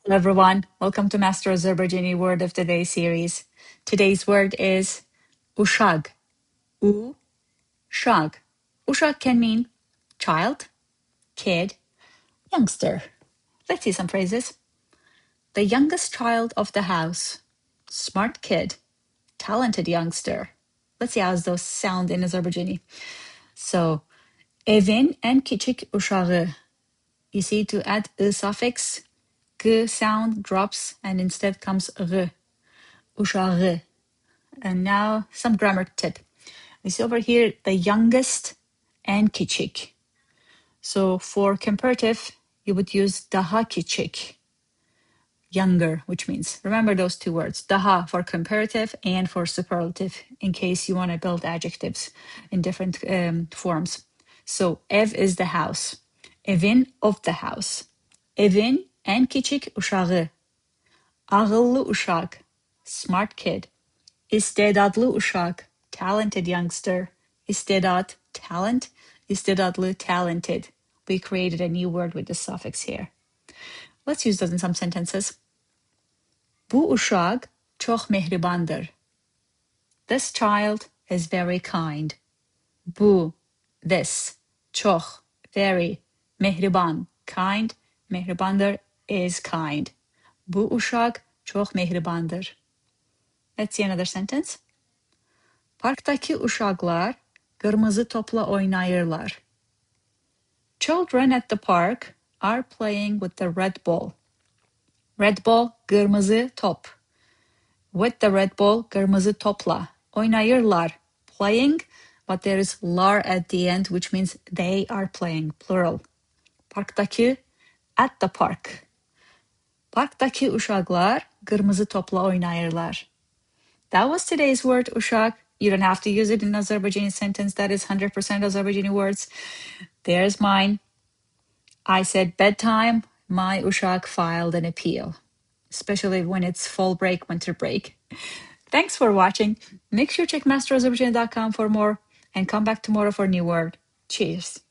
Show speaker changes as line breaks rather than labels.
Hello everyone, welcome to Master Azerbaijani Word of the Day series. Today's word is UŞAQ. UŞAQ. UŞAQ can mean child, kid, youngster. Let's see some phrases. The youngest child of the house, smart kid, talented youngster. Let's see how those sound in Azerbaijani. So, Evin and kiçik uşağı. You see, to add a suffix, g sound drops and instead comes r. UŞAğı. And now some grammar tip. You see over here the youngest and kiçik. So for comparative, you would use daha kiçik, younger, which means remember those two words, daha for comparative and for superlative, in case you want to build adjectives in different forms. So ev is the house, evin of the house, evin en kiçik uşağı, ağıllı uşaq, smart kid, İstedadlı UŞAQ, talented youngster. İstedad, talent. İstedadlı, talented. We created a new word with the suffix here. Let's use those in some sentences. Bu uşaq çox mehribandır. This child is very kind. Bu, this, çox, very, mehriban, kind. Mehribandır is kind. Bu uşaq çox mehribandır. Let's see another sentence. Parkdakı uşaqlar qırmızı topla oynayırlar. Children at the park are playing with the red ball. Red ball, qırmızı top. With the red ball, qırmızı topla. Oynayırlar, playing, but there is lar at the end, which means they are playing, plural. Parkdakı, at the park. Parkdakı uşaqlar qırmızı topla oynayırlar. That was today's word, UŞAQ. You don't have to use it in an Azerbaijani sentence that is 100% Azerbaijani words. There's mine. I said bedtime. My UŞAQ filed an appeal, especially when it's fall break, winter break. Thanks for watching. Make sure to check masterazerbaijani.com for more and come back tomorrow for a new word. Cheers.